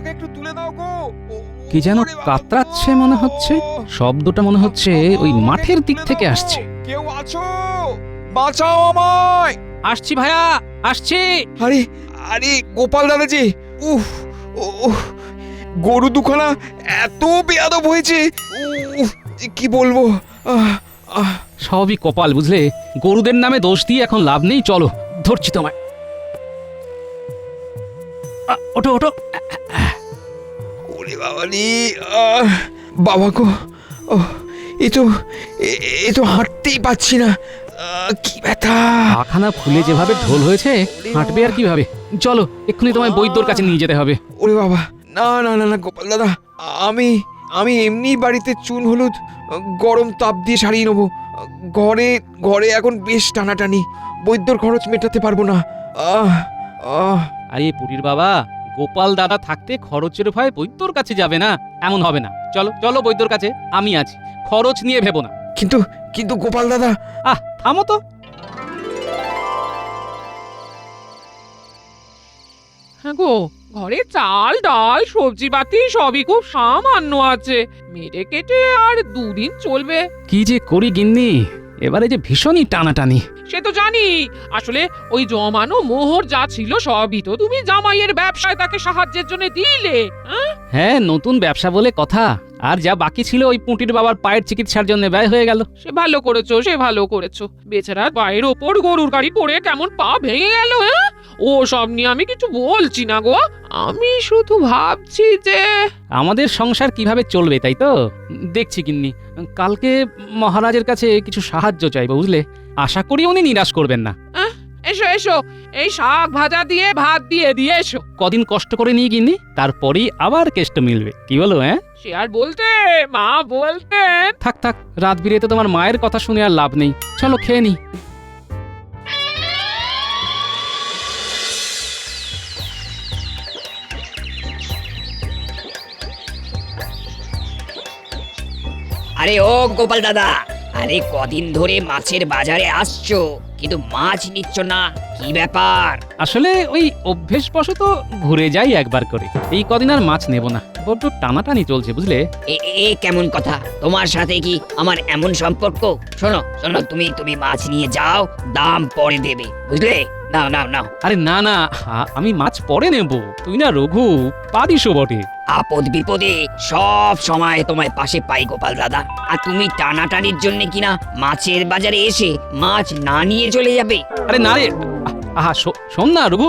আমাকে একটু তুলে দাও গো। কি যেন ওরে বাবা গো! কাতরাচ্ছে মনে হচ্ছে, শব্দটা মনে হচ্ছে ওই আমাকে মাঠের একটু দিক তুলে থেকে দাও গো। আসছে। কেউ আছো? বাঁচাও আমায়। আসছি ভাইয়া, আসছি। আরে আরে গোপাল দাদা যে, উফ, উফ, গরু দুখানা এত বেয়াদব হয়েছে, উফ, যে কি বলবো। আহ, আহ, সবই কপাল বুঝলে, গরুদের নামে দোষ দিয়ে এখন লাভ নেই। চলো ধরছি তোমায়। ওঠো ওঠো। ওরে বাবা রে, বাবা গো, ও এ তো এ তো হাঁটতেই পাচ্ছি না, কি ব্যথা। পাখানা ফুলে যেভাবে ঢোল হয়েছে, হাঁটবে আর কিভাবে? চলো এক্ষুনি তোমায় বৈদ্যর কাছে নিয়ে যেতে হবে। ওরে বাবা, না না না না গোপাল দাদা, আমি আমি এমনি বাড়িতে চুন হলুদ গরম তাপ দিয়ে সারিয়ে নেবো। ঘরে ঘরে এখন বেশ টানাটানি, বৈদ্যর খরচ মেটাতে পারবো না। আহ আহ আরে পুরীর বাবা, গোপাল দাদা থাকতে খরচের ভয়ে বৈদ্যর কাছে যাবে না, এমন হবে না। চলো চলো বৈদ্যর কাছে, আমি আছি, খরচ নিয়ে ভেবো না। কিন্তু কিন্তু গোপাল দাদা, থামো তো। হ্যাঁ গো, ঘরে চাল ডাল সবজি পাতি সবই খুব সামান্য আছে, মেরে কেটে আর দুদিন চলবে। কি যে করি গিন্নি, এবারে যে ভীষণই টানাটানি। সে তো জানি, আসলে ওই জমানো মোহর যা ছিল সবই তো তুমি জামাইয়ের ব্যবসায় তাকে সাহায্যের জন্য দিলে। হ্যাঁ হ্যাঁ, নতুন ব্যবসা বলে কথা। আর যা বাকি ছিল ওই পুঁটির বাবার পায়ের চিকিৎসার জন্য ব্যয় হয়ে গেল। সে ভালো করেছো, সে ভালো করেছো। বেচারা পায়ের ওপর গরুর গাড়ি পড়ে কেমন পা ভেঙে গেল। হ্যাঁ, ও সব নিয়ে আমি কিছু বলছি না গো, আমি শুধু ভাবছি যে আমাদের সংসার কিভাবে চলবে তাই তো দেখছি গিন্নি। কালকে মহারাজের কাছে কিছু সাহায্য চাইবো বুঝলে, আশা করি উনি নিরাশ করবেন না। এসো এসো, এই শাক ভাজা দিয়ে ভাত দিয়ে দিয়ে এসো। কদিন কষ্ট করে নিয়ে গিন্নি, তারপরেই আবার কেষ্ট মিলবে, কি বলো? হ্যাঁ সে আর বলতে, মা বলতেন। থাক থাক, রাত বিরেতে তোমার মায়ের কথা শুনে আর লাভ নেই। চলো খেয়ে নি। আরে ও গোপাল দাদা, আরে কদিন ধরে মাছের বাজারে আসছো কিন্তু মাছ নিচ্ছ না, কি ব্যাপার? আসলে ওই অভ্যেসবশত ঘুরে যাই একবার করে, এই কদিন আর মাছ নেব না, বড্ড টানাটানি চলছে বুঝলে। এ এ কেমন কথা? তোমার সাথে কি আমার এমন সম্পর্ক? শোনো শোনো, তুমি তুমি মাছ নিয়ে যাও, দাম পরে দেবে, বুঝলে? নাও নাও নাও। আরে না না, আমি মাছ পরে নেব, তুই না রঘু পারিসও বটে। আপদ বিপদে সব সময় তোমায় পাশে পাই গোপাল দাদা, আর তুমি টানাটানির জন্য কিনা মাছের বাজারে এসে মাছ না নিয়ে চলে যাবে। আরে না রে, শোন না রঘু,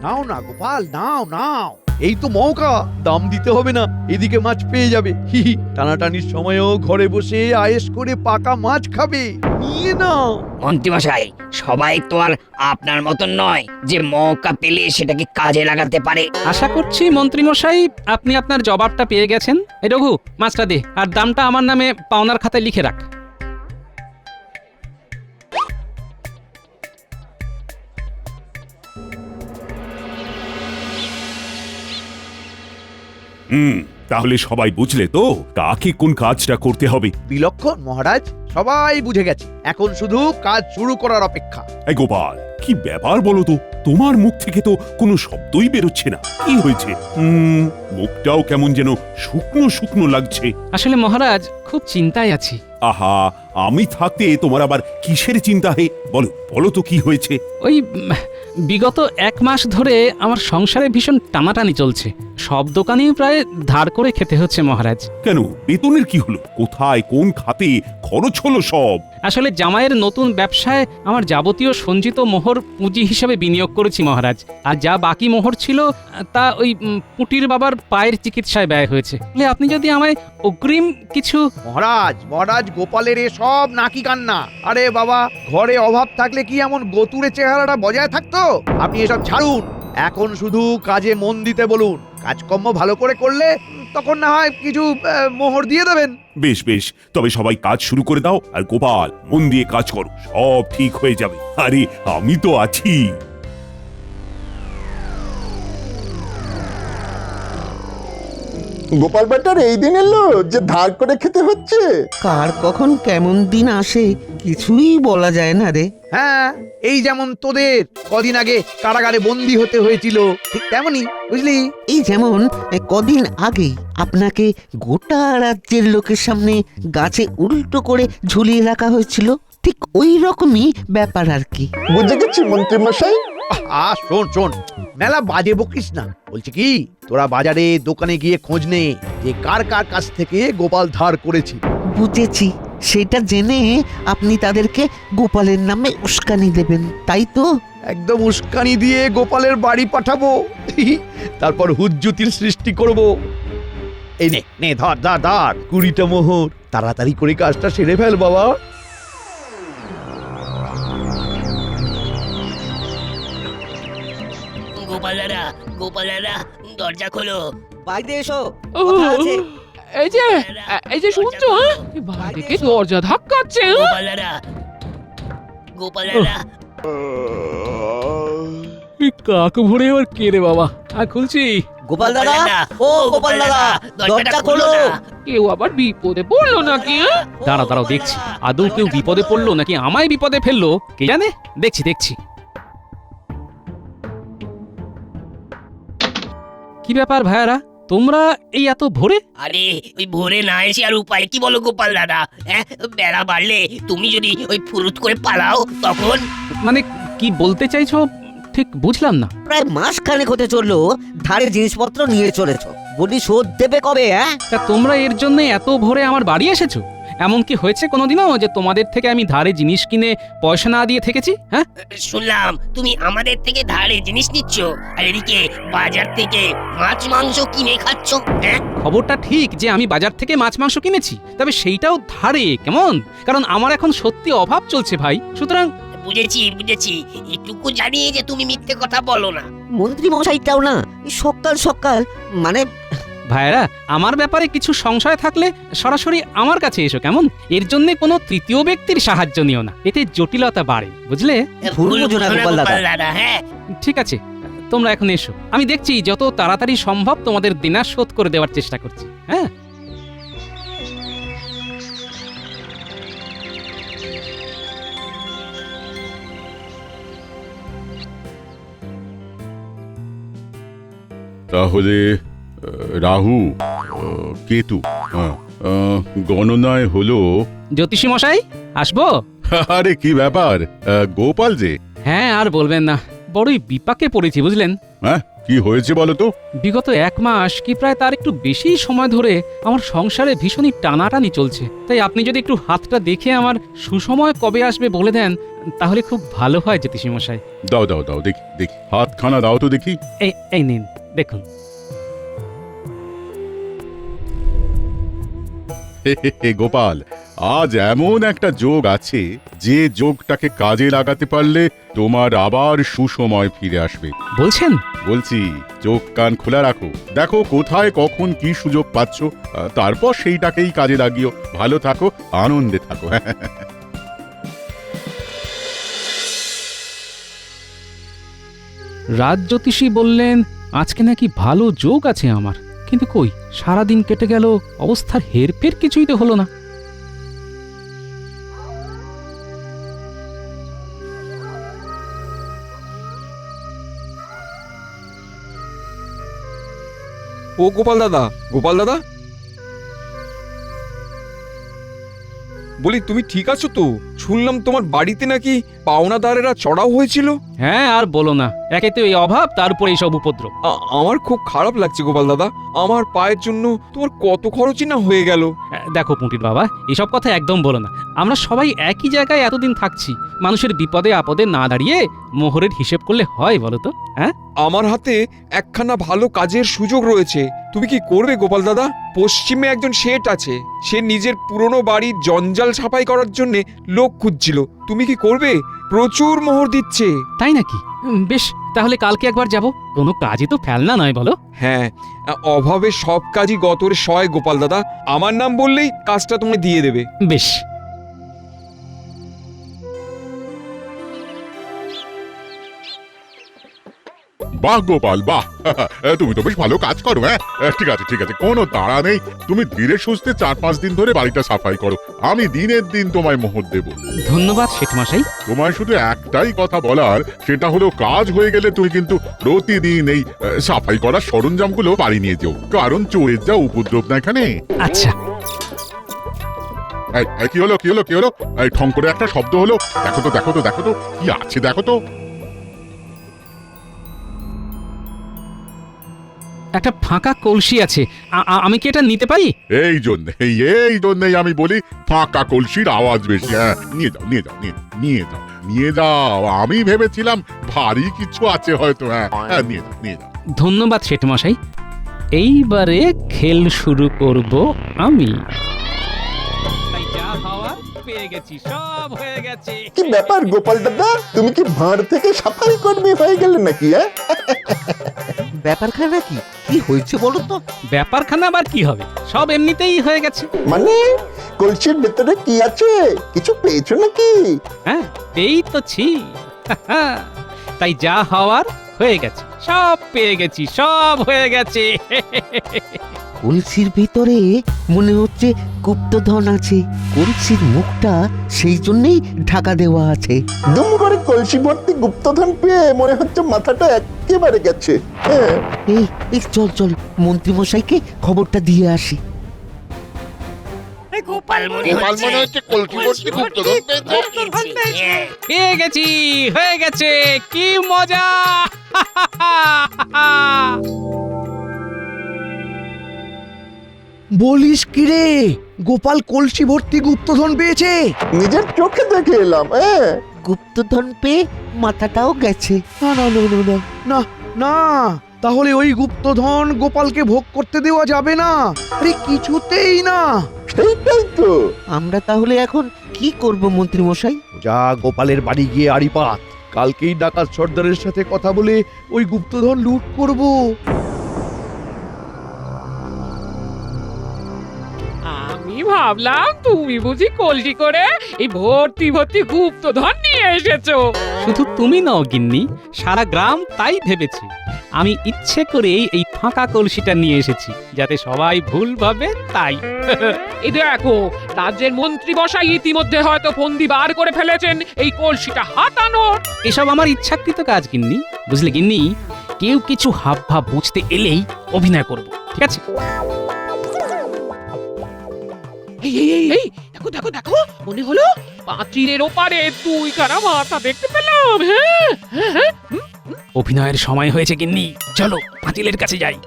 নাও না গোপাল, নাও নাও, এই তো মৌকা, দাম দিতে হবে না, এদিকে মাছ পেয়ে যাবে। হি হি, টানাটানির সময়ও ঘরে বসে আয়েশ করে পাকা মাছ খাবে, নিয়ে নাও। মন্ত্রীমশাই, সবাই তো আর আপনার মতন নয় যে মৌকা পেলে সেটাকে কাজে লাগাতে পারে। আশা করছি মন্ত্রীমশাই আপনি আপনার জবাবটা পেয়ে গেছেন। এই রঘু, মাছটা দে, আর দামটা আমার নামে পাওনার খাতায় লিখে রাখ। তাহলে সবাই বুঝলে তো কাকে কোন কাজটা করতে হবে? বিলক্ষণ মহারাজ, সবাই বুঝে গেছে, এখন শুধু কাজ শুরু করার অপেক্ষা। এই গোপাল, কি ব্যাপার বলো তো? তোমার মুখ থেকে তো কোনো শব্দই বেরোচ্ছে না, কি হয়েছে? মুখটাও কেমন যেন শুকনো শুকনো লাগছে। আসলে মহারাজ, খুব চিন্তায় আছি। আহা, আমি থাকতে তোমার আবার কিসের চিন্তা? হে বলো বলো তো, কি হয়েছে? ওই বিগত 1 মাস ধরে আমার সংসারে ভীষণ টানাটানি চলছে, সব দোকানেই প্রায় ধার করে খেতে হচ্ছে মহারাজ। কেন, বেতনের কি হলো? কোথায় কোন খাতে খরচ হলো সব? আসলে জামাইয়ের নতুন ব্যবসায় আমার যাবতীয় সঞ্চিত মোহর পুঁজি হিসেবে বিনিয়োগ করেছি মহারাজ, আর যা বাকি মোহর ছিল তা ওই পুটির বাবার পায়ের চিকিৎসায় ব্যয় হয়েছে। আপনি যদি আমায় অগ্রিম কিছু। মহারাজ মহারাজ, গোপালের এ সব নাকি কান্না। আরে বাবা, ঘরে অভাব থাকলে কি এমন গতুরে চেহারাটা বজায় থাকতো? আপনি এসব ছাড়ুন, এখন শুধু কাজে মন দিতে বলুন। কাজকর্ম ভালো করে করলে তখন না হয় কিছু মোহর দিয়ে দেবেন। বেশ বেশ, তবে সবাই কাজ শুরু করে দাও, আর গোপাল মন দিয়ে কাজ করো, সব ঠিক হয়ে যাবে। আরে আমি তো আছি। গোপাল বেটার এই দিন এলো যে ধার করে খেতে হচ্ছে। কার কখন কেমন দিন আসে কিছুই বলা যায় না রে। হ্যাঁ, এই যেমন তোদের কদিন আগে কারাগারে বন্দি হতে হয়েছিল, ঠিক তেমনই, বুঝলি? এই যেমন কদিন আগেই আপনাকে গোটা রাজ্যের লোকের সামনে গাছে উল্টো করে ঝুলিয়ে রাখা হয়েছিল, ঠিক ওই রকমই ব্যাপার আর কি। বুঝে গেছি মন্ত্রী মশাই। শোন শোন, মেলা বাজে বকিস না। বলছি কি, তোরা বাজারে দোকানে গিয়ে খোঁজ নে যে কার কার কাছ থেকে গোপাল ধার করেছি। বুঝেছি, সেটা জেনে আপনি তাদেরকে গোপালের নামে উস্কানি দেবেন, তাই তো? একদম উস্কানি দিয়ে গোপালের বাড়ি পাঠাবো, তারপর হুজ্জুতির সৃষ্টি করব। এই নে নে, ধর ধর ধর 20টা মোহর, তাড়াতাড়ি করে কাজটা সেরে ফেল বাবা। গোপালারা দরজা খোলো। বাইরে এসো, এই যে শুনছো, হ্যাঁ? এই বাইরে কে দরজা ধাক্কাচ্ছে, হ্যাঁ? গোপালারা কাক ভরে আবার কে রে বাবা? আর খুলছি। গোপাল দাদা, ও গোপাল দাদা, দরজা খোলো। কেউ আবার বিপদে পড়লো নাকি, হ্যাঁ? দাঁড়াও দেখছি, আদৌ কেউ বিপদে পড়লো নাকি আমায় বিপদে ফেললো কে জানে। দেখছি কি ব্যাপার ভাইয়ারা, তোমরা এই এত ভোরে? আরে ওই ভোরে না এসে আর উপায় কি বলো গোপাল দাদা? হ্যাঁ, বেড়া বাড়লে তুমি যদি ওই ফুরুত করে পালাও তখন। মানে কি বলতে চাইছো ঠিক বুঝলাম না। প্রায় মাস খানেক হতে চললো ধারের জিনিসপত্র নিয়ে চলেছ, বলি শোধ দেবে কবে? হ্যাঁ, তা তোমরা এর জন্য এত ভোরে আমার বাড়ি এসেছো? এমন কি হয়েছে কোনোদিনও যে তোমাদের থেকে আমি ধারে জিনিস কিনে পয়সা না দিয়ে থেকেছি? হ্যাঁ, শুনলাম তুমি আমাদের থেকে ধারে জিনিস নিচ্ছ আর এদিকে বাজার থেকে মাছ মাংস কিনে খাচ্ছ। হ্যাঁ, খবরটা ঠিক যে আমি বাজার থেকে মাছ মাংস কিনেছি, তবে সেইটাও ধারে। কেমন? কারণ আমার এখন সত্যি অভাব চলছে ভাই, সুতরাং। বুঝেছি, এটুকু জানি যে তুমি মিথ্যে কথা বলো না। মন্ত্রী মশাইটাও না সকাল সকাল, মানে ভাইরা, আমার ব্যাপারে কিছু সংশয় থাকলে সরাসরি আমার কাছে এসো, কেমন? এর জন্য কোনো তৃতীয় ব্যক্তির সাহায্য নিও না, এতে জটিলতা বাড়ে, বুঝলে? ভুল বুঝো না গোপাল দাদা। হ্যাঁ, ঠিক আছে, তোমরা এখন এসো, আমি দেখছি যত তাড়াতাড়ি সম্ভব তোমাদের দেনা শোধ করে দেওয়ার চেষ্টা করছি। হ্যাঁ, তাহলে রাহু, কেতু, গণনায় হলো। জ্যোতিষী মশাই, আসবো? আরে কি ব্যাপার, গোপাল যে? হ্যাঁ, আর বলবেন না, বড়ই বিপাকে পড়েছি বুঝলেন। হ্যাঁ, কি হয়েছে বলো তো? বিগত 1 মাস কি প্রায় তার একটু বেশি সময় ধরে আমার সংসারে ভীষণই টানাটানি চলছে। তাই আপনি যদি একটু হাতটা দেখে আমার সুসময় কবে আসবে বলে দেন তাহলে খুব ভালো হয় জ্যোতিষী মশাই। দাও দেখি হাতখানা দাও তো দেখি। এই নিন, দেখুন। হে গোপাল, আজ এমন একটা যোগ আছে যে যোগটাকে কাজে লাগাতে পারলে তোমার আবার সুসময় ফিরে আসবে। বলছেন? বলছি, চোখ কান খোলা রাখো, দেখো কোথায় কখন কি সুযোগ পাচ্ছ, তারপর সেইটাকেই কাজে লাগিও। ভালো থাকো, আনন্দে থাকো। রাজ জ্যোতিষী বললেন আজকে নাকি ভালো যোগ আছে আমার, কিন্তু কই, সারাদিন কেটে গেল, অবস্থার হেরফের কিছুই তো হলো না। ও গোপাল দাদা, বলি তুমি ঠিক আছো তো? শুনলাম তোমার বাড়িতে নাকি পাওনাদারেরা চড়াও হয়েছিল। হ্যাঁ, আর বলো না, একে তো এই অভাব, তার উপরে এইসব উপদ্রব। আমার খুব খারাপ লাগছে গোপাল দাদা, আমার পায়ের জন্য তোমার কত খরচই না হয়ে গেল। দেখো পুঁটির বাবা, এসব কথা একদম বলো না। আমরা সবাই একই জায়গায় এতদিন থাকছি, মানুষের বিপদে আপদে না দাঁড়িয়ে মোহরের হিসেব করলে হয় বলো তো? হ্যাঁ, আমার হাতে একখানা ভালো কাজের সুযোগ রয়েছে, তুমি কি করবে গোপাল দাদা? পশ্চিমে একজন শেঠ আছে, সে নিজের পুরনো বাড়ির জঞ্জাল সাফাই করার জন্য লোক খুঁজছিল, তুমি কি করবে? প্রচুর মোহর দিচ্ছে। তাই নাকি? বেশ, তাহলে কালকে একবার যাব। কোনো কাজই তো ফেলনা নয় বলো। হ্যাঁ, অভাবে সব কাজই গতরে সয় গোপাল দাদা, আমার নাম বললেই কাজটা তুমি দিয়ে দেবে। বেশ। বাহ গোপাল বাহ তুমি তো বেশ ভালো কাজ করো। হ্যাঁ ঠিক আছে ঠিক আছে, কোনো তাড়া নেই। তুমি ধীরে সুস্থে 4-5 দিন ধরে বাড়িটা সাফাই করো, আমি দিনের দিন তোমায় মোহর দেব। ধন্যবাদ শেঠমশাই। তোমায় শুধু একটাই কথা বলার, সেটা হলো কাজ হয়ে গেলে তুমি কিন্তু প্রতিদিন এই সাফাই করার সরঞ্জামগুলো বাড়ি নিয়ে যেও, কারণ চোরের যা উপদ্রব না এখানে। আচ্ছা। কি হলো কি হলো কি হলো? এই ঠং করে একটা শব্দ হলো, দেখো তো দেখো তো দেখো তো কি আছে দেখো তো। একটা ফাঁকা কলসি আছে, আমি কি এটা নিতে পারি? এই জন্যই আমি বলি ফাঁকা কলসির আওয়াজ বেশি। হ্যাঁ নিয়ে যাও নিয়ে যাও নিয়ে যাও নিয়ে যাও। আমি ভেবেছিলাম ভারী কিছু আছে হয়তো। হ্যাঁ হ্যাঁ নিয়ে যাও নিয়ে যাও। ধন্যবাদ শেঠমশাই। এইবারে খেল শুরু করব আমি। তাই যা হওয়ার পেয়ে গেছি, সব হয়ে গেছে। কি ব্যাপার গোপাল দাদা, তুমি কি ভাঁড় থেকে সাফাই কর্মী হয়ে গেলে নাকি? ব্যাপারখানা কি কি হয়েছে বলো তো? ব্যাপারখানা আবার কি হবে, সব এমনিতেই হয়ে গেছে। মানে কলসির ভেতরে কি আছে, কিছু পেয়েছো নাকি? হ্যাঁ এই তো ছি। তাই যা হওয়ার হয়ে গেছে, সব পেয়ে গেছি, সব হয়ে গেছে। কলসির ভিতরে মনে হচ্ছে গুপ্তধন আছে। কলসির মুখটা সেই জন্যই ঢাকা দেওয়া আছে। দুম করে কলসি ভর্তি গুপ্তধন পেয়ে মনে হচ্ছে মাথাটা একেবারে গেছে। হ্যাঁ এই চল চল মন্ত্রীমশাইকে খবরটা দিয়ে আসি। গোপাল মনে হচ্ছে কলসি ভর্তি গুপ্তধন পেয়েছে। পেয়ে গেছি, হয়ে গেছে, কি মজা। বলিস কি রে, গোপাল কলসি ভর্তি গুপ্তধন পেয়েছে? নিজের চোখে দেখে এলাম। হ্যাঁ গুপ্তধন পেয়ে মাথাটাও গেছে। না না না না না না না, তাহলে ওই গুপ্তধন গোপালকে ভোগ করতে দেওয়া যাবে না। আরে কিছুতেই না। সেইটাই তো। আমরা তাহলে এখন কি করব মন্ত্রীমশাই? যা গোপালের বাড়ি গিয়ে আড়ি পাত, কালকেই ডাকাত সর্দারের সাথে কথা বলে ওই গুপ্তধন লুট করব। আমি ভাবলাম তুমি বুঝি কলসি করে এই ভর্তি ভর্তি গুপ্তধন নিয়ে এসেছো। শুধু তুমি নও গিন্নি, সারা গ্রাম তাই ভেবেছে। আমি ইচ্ছে করেই এই ফাঁকা কলসিটা নিয়ে এসেছি, যাতে সবাই ভুল ভাবে তাই। এই দেখো, রাজ্যের মন্ত্রী বসাই ইতিমধ্যে হয়তো ফন্দি বার করে ফেলেছেন এই কলসিটা হাতানোর। এসব আমার ইচ্ছাকৃত কাজ গিন্নি, বুঝলে গিন্নি? কেউ কিছু হাব ভাব বুঝতে এলেই অভিনয় করব, ঠিক আছে? এই দেখো দেখো দেখো, মনে হলো পাঁচিলের ওপারে দুইখানা মাথা দেখতে পেলাম। হ্যাঁ হ্যাঁ হ্যাঁ। অভিনয়ের সময় হয়েছে গিন্নি, চলো পাঁচিলের কাছে যাই।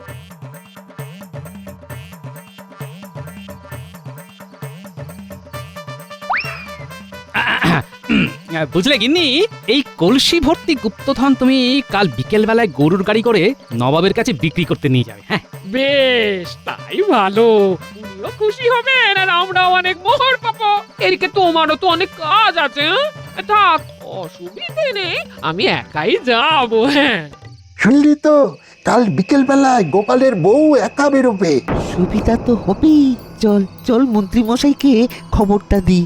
বুঝলে গিন্নি, এই কলসি ভর্তি গুপ্তধন তুমি কাল বিকেল বেলায় গরুর গাড়ি করে নবাবের কাছে বিক্রি করতে নিয়ে যাবে। হ্যাঁ বেশ, তাই ভালো। উনিও খুশি হবেন আর আমরাও অনেক মোহর পাবো। এদিকে তোমারও তো অনেক কাজ আছে। থাক, অসুবিধে নেই, আমি একাই যাবো। হ্যাঁ শুনলি তো, কাল বিকেল বেলায় গোপালের বউ একা বেরোবে। সুবিধা তো হবেই। চল চল মন্ত্রীমশাইকে খবরটা দি।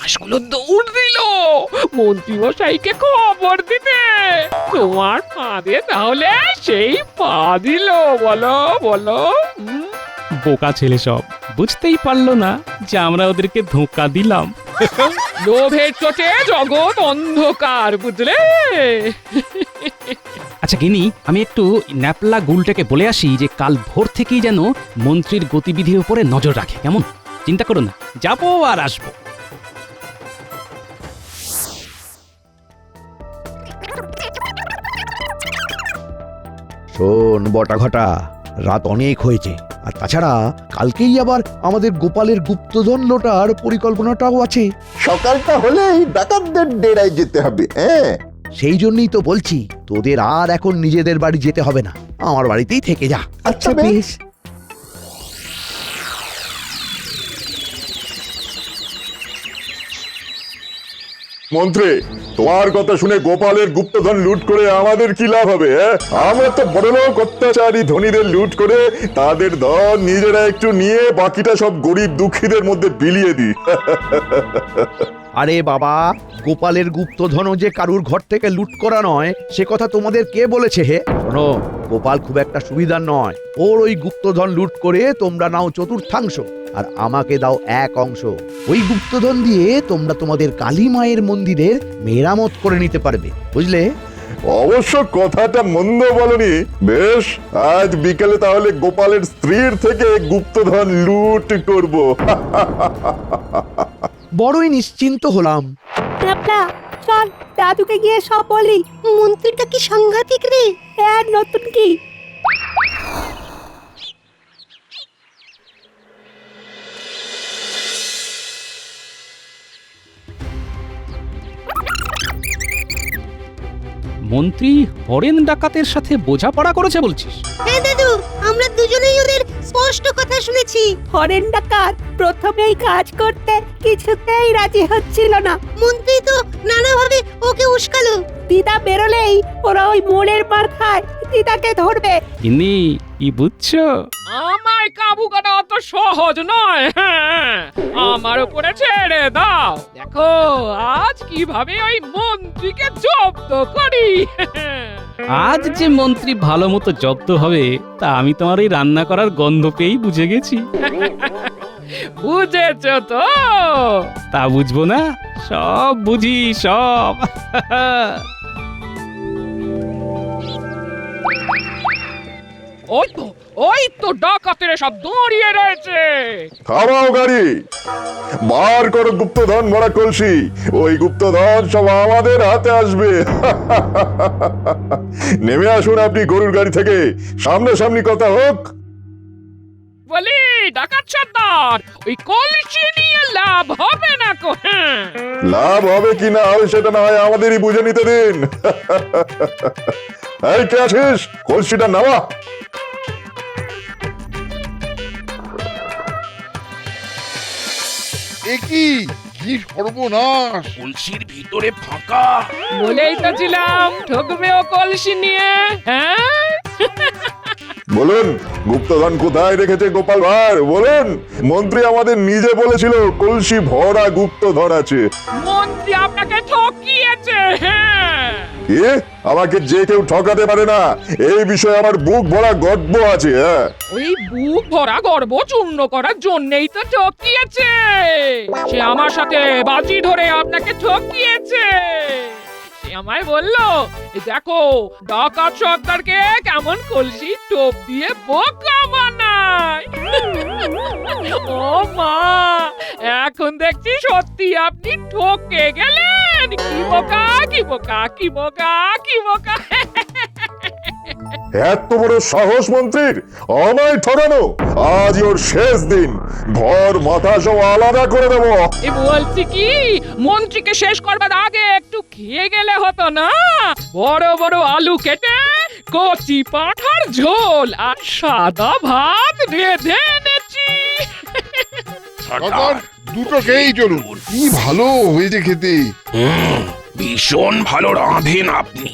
হাঁসগুলো দৌড় দিল মন্ত্রী মশাইকে খবর দিতে। তোমার ফাঁদে তাহলে সেই পা দিল। বলো বলো। বোকা ছেলে সব, বুঝতেই পারলো না যে আমরা ওদেরকে ধোঁকা দিলাম। লোভের চোটে জগৎ অন্ধকার, বুঝলে? আচ্ছা গিনি, আমি একটু ন্যাপলা গুলটাকে বলে আসি যে কাল ভোর থেকেই যেন মন্ত্রীর গতিবিধির উপরে নজর রাখে, কেমন? চিন্তা করো না, যাবো আর আসবো। শোন বটা ঘটা, রাত অনেক হয়েছে, আর তাছাড়া কালকেই আবার আমাদের গোপালের গুপ্তধন লোটার পরিকল্পনাটাও আছে। সকালটা হলেই ডাকাতদের ডেরায় যেতে হবে। হ্যাঁ সেই জন্যই তো বলছি, তোদের আর এখন নিজেদের বাড়ি যেতে হবে না, আমার বাড়িতেই থেকে যা। আচ্ছা বেশ। মন্ত্রী, তোমার কথা শুনে গোপালের গুপ্তধন লুট করে আমাদের কি লাভ হবে? আমরা তো বড়লোক অত্যাচারী ধনীদের লুট করে তাদের ধন নিজেরা একটু নিয়ে বাকিটা সব গরিব দুঃখীদের মধ্যে বিলিয়ে দিই। আরে বাবা, গোপালের গুপ্তধনও যে কারুর ঘর থেকে লুট করা নয় সে কথা তোমাদের কে বলেছে হে? শোনো, গোপাল খুব একটা সুবিধার নয়। ওর ওই গুপ্তধন লুট করে তোমরা নাও চতুর্থাংশ, আর আমাকে দাও 1 অংশ। ওই গুপ্তধন দিয়ে তোমরা তোমাদের কালী মায়ের মন্দিরের মেরামত করে নিতে পারবে, বুঝলে? অবশ্য কথাটা মন্দ বলনি। বেশ, আজ বিকেলে তাহলে গোপালের স্ত্রীর থেকে গুপ্তধন লুট করব। বড়ই নিশ্চিন্ত হলাম। চল দাদুকে গিয়ে সব বলি। মন্ত্রীটা কি সাংঘাতিক রে, আর নতুন কি? মন্ত্রী হরেন ডাকাতের সাথে বোঝাপড়া করেছে বলছিস? হ্যাঁ দাদু, আমরা দুজনেই ওদের স্পষ্ট কথা শুনেছি। হরেন ডাকাত প্রথমেই কাজ করতে কিছুতেই রাজি হচ্ছিল না। মন্ত্রী তো নানাভাবে ওকে উস্কালো। দিদা বেরোলেই ওরা ওই মোড়ের মাথায় দিদাকে ধরবে। ইনি কি বুঝছো? আমায় কাবু করা অত সহজ নয়। হ্যাঁ, আমার উপরে ছেড়ে দাও। দেখো আজ কিভাবে ওই মন্ত্রীকে জব্দ করি। আজ যে মন্ত্রী ভালো মতো জব্দ হবে তা আমি তোমার এই রান্না করার গন্ধ পেয়েই বুঝে গেছি। বুঝেছো তো? তা বুঝবো না? সব বুঝি, সব। ওই তো ডাকাতের সব দাঁড়িয়ে রয়েছে। থামাও গাড়ি, বার করো গুপ্তধন ভরা কলসি। ওই গুপ্তধন সব আমাদের হাতে আসবে। নেমে আসুন আপনি গরুর গাড়ি থেকে, সামনাসামনি কথা হোক। বলি ডাকাত সর্দার, ওই কলসি নিয়ে লাভ হবে না কো? হ্যাঁ, লাভ হবে কি না হবে সেটা না হয় আমাদেরই বুঝে নিতে দিন। এই কে আছিস, কলসিটা নামা। কি সর্বনাশ! কলসির ভিতরে ফাঁকা। বলেই তো ছিলাম ঠকবে ও কলসি নিয়ে। হ্যাঁ, বলুন গুপ্তধন কোথায় রেখেছে গোপাল ভাঁড়, বলুন। মন্ত্রী আমাদের নিজে বলেছিল কলসি ভরা গুপ্তধন আছে। মন্ত্রী আপনাকে ঠকিয়েছে। হ্যাঁ, কি? আমাকে যে কেউ ঠকাতে পারে না, এই বিষয়ে আমার বুক ভরা গর্ব আছে। হ্যাঁ, ওই বুক ভরা গর্ব চূর্ণ করার জন্যই তো ঠকিয়েছে। সে আমার সাথে বাজি ধরে আপনাকে ঠকিয়েছে। সে আমায় বললো, এই দেখো ডাকাত সর্দারকে কেমন কলসি টোপ দিয়ে বোকা বানায়। ও মা, এখন দেখছি সত্যি আপনি ঠকে গেলেন। কি বোকা, কি বোকা, কি বোকা, কি বোকা। এত বড় সাহস মন্ত্রীর, আমায় ঠকানো! আজ ওর শেষ দিন, ঘর মাথা সব আলাদা করে দেবো। এ বলছি কি, মন্ত্রীকে শেষ করবার আগে একটু খেয়ে গেলে হতো না? বড় বড় আলু কেটে কচি পাঁঠার ঝোল আর সাদা ভাত রেঁধে এনেছি। দুটো খেয়েই চলুন, কি ভালো হয়েছে খেতে। ভীষণ ভালো রাঁধেন আপনি।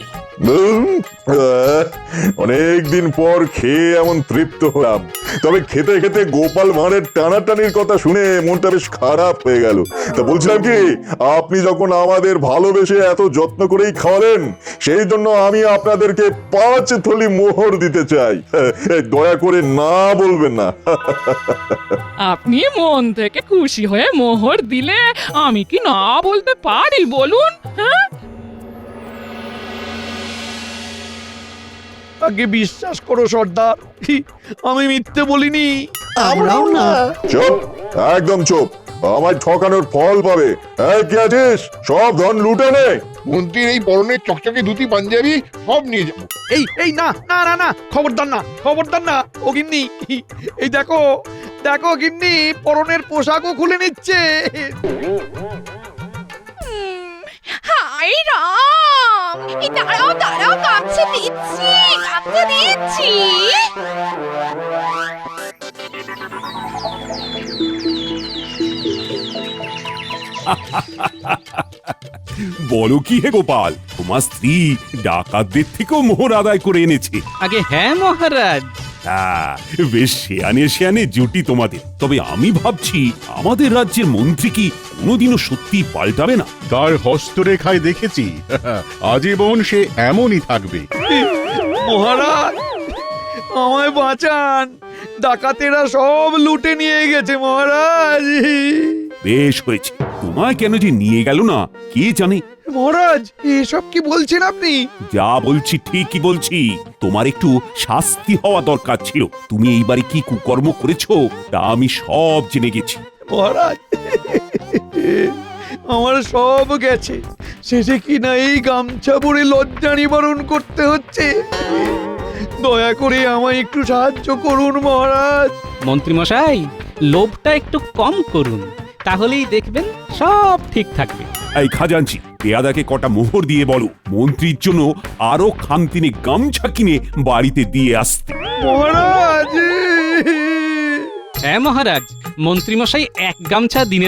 অনেকদিন পর খেয়ে এমন তৃপ্ত হলাম। তবে খেতে খেতে গোপাল ভাঁড়ের টানাটানির কথা শুনে মনটা বেশ খারাপ হয়ে গেল। তা বলছিলাম কি, আপনি যখন আমাদের ভালোবেসে এত যত্ন করেই খাওয়ালেন, সেই জন্য আমি আপনাদেরকে 5 থলি মোহর দিতে চাই। দয়া করে না বলবেন না। আপনি মন থেকে খুশি হয়ে মোহর দিলে আমি কি না বলতে পারি বলুন? হ্যাঁ, আগে বিশ্বাস করো সর্দার, আমি মিথ্যে বলিনি। আমরাও না। চুপ, একদম চুপ। আমায় ঠকানোর ফল পাবে। এই কে আছিস, সব ধন লুটে নে। মন্ত্রীর এই পরনের চকচকে ধুতি পাঞ্জাবি সব নিয়ে যাবো। এই না না না না, খবরদার না, খবরদার না। ও গিন্নি, এই দেখো দেখো গিন্নি, পরনের পোশাকও খুলে নিচ্ছে। হাই রাম, এই দাঁড়াও দাঁড়াও, কাছে দিচ্ছি, কাছে দিচ্ছি। বলো কি হে গোপাল, তোমার স্ত্রী ডাকাতদের থেকেও মোহর আদায় করে এনেছে। আগে হ্যাঁ মহারাজ, হ্যাঁ, বেশ শেয়ানে শেয়ানে জুটি তোমাদের। তবে আমি ভাবছি আমাদের রাজ্যের মন্ত্রী কি কোনোদিনও সত্যি পাল্টাবে না? তার হস্তরেখায় দেখেছি আজীবন সে এমনই থাকবে। মহারাজ আমায় বাঁচান, ডাকাতেরা সব লুটে নিয়ে গেছে মহারাজ। বেশ হয়েছে, তোমায় কেন যে নিয়ে গেল না কে জানে। মহারাজ এসব কি বলছেন আপনি? যা বলছি ঠিকই বলছি। তোমার একটু শাস্তি হওয়া দরকার ছিল। তুমি এইবারে কি কুকর্ম করেছো তা আমি সব জেনে গেছি। মহারাজ আমার সব গেছে, শেষে কি না এই গামছা পরে লজ্জা নিবারণ করতে হচ্ছে। দয়া করে আমায় একটু সাহায্য করুন মহারাজ। মন্ত্রীমশাই, লোভটা একটু কম করুন, তাহলেই দেখবেন সব ঠিক থাকবে। এই খাজাঞ্চি, পেয়াদাকে কটা মোহর দিয়ে বলো মন্ত্রীর জন্য আরো খামতিনে গামছা কিনে বাড়িতে দিয়ে আসতে। মহারাজ হ্যাঁ মহারাজ, মন্ত্রীমশাই এক গামছা দিনের